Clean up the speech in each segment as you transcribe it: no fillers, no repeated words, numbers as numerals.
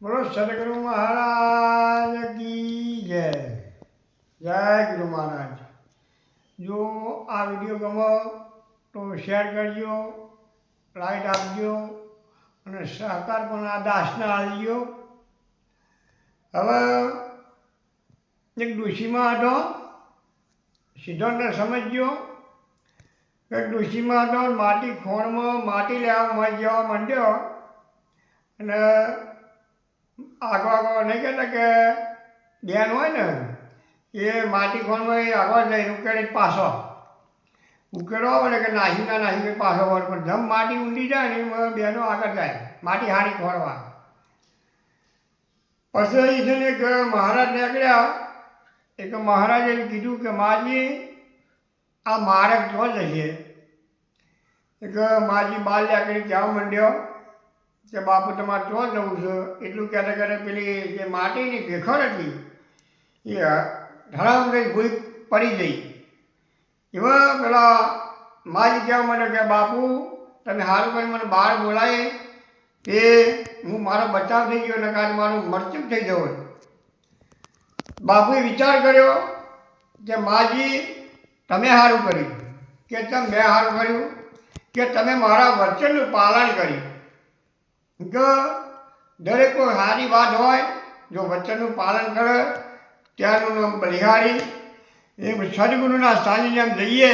બોલો સદગુરુ મહારાજ કી જય. જય ગુરુ મહારાજ. જો આ વિડીયો ગમો તો શેર કરજો, લાઈક આપજો અને સહકાર પણ આ દાસને આપજો. હવે એક ડોશીમાં હતો, સિદ્ધાંતને સમજજો કે ડોશીમાં હતો, માટી ખોણમાં માટી લેવા જવા માંડ્યો અને આગળ નહીં કહેતા કે બેન હોય ને એ માટી ખોણમાં એ આગળ જઈને ઉકેડી પાછો ઉકેડો એટલે કે નાહી પાછો વળ પણ જમ માટી ઊંડી જાય ને એમાં બેનો આગળ જાય માટી હારી ખોળવા. પછી એ છે ને એક મહારાજ નીકળ્યા. એક મહારાજે કીધું કે માજી આ માર્ગ જો જશે. એક માજી બાલ નીકળી કહેવા માંડ્યો કે બાપુ તમારે ક્યાં જવું છે. એટલું કહેતા કહેતા પેલી જે માટીની ભેખડ હતી એ ધડામ લઈ ભૂઈ પડી ગઈ. એમાં પેલા માજી કહેવા માંડ્યો કે બાપુ તમે સારું કરી મને બહાર બોલાય તે હું મારો બચાવ થઈ ગયો ને કારણે મારું મૃત્યુ થઈ જવું. બાપુએ વિચાર કર્યો કે માજી તમે સારું કર્યું કે મેં સારું કર્યું કે તમે મારા વચનનું પાલન કર્યું. કે દરેક કોઈ સારી વાત હોય જો વચનનું પાલન કરે ત્યાંનું નામ બલિહારી. એ સદગુરુના સાનિધ્યમાં જઈએ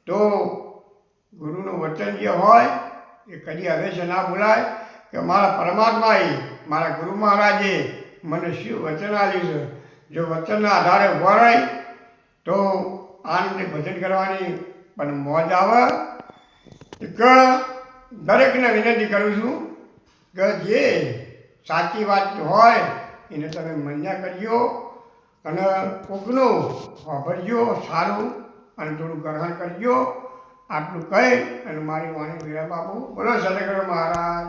તો ગુરુનું વચન જે હોય એ કદી હંમેશા ના ભૂલાય કે મારા પરમાત્માએ મારા ગુરુ મહારાજે મને શું વચન આપ્યું છે. જો વચનના આધારે ઉભા રહે તો આનંદે ભજન કરવાની પણ મોજ આવે. કે દરેકને વિનંતી કરું છું કે જે સાચી વાત હોય એને તમે માન્ય કરજો અને કોકનું વાપરજો સારું અને થોડું ગ્રહણ કરજો. આટલું કહી અને મારી વાણી વિરામ આપું. બોલો સદગુરુ મહારાજ.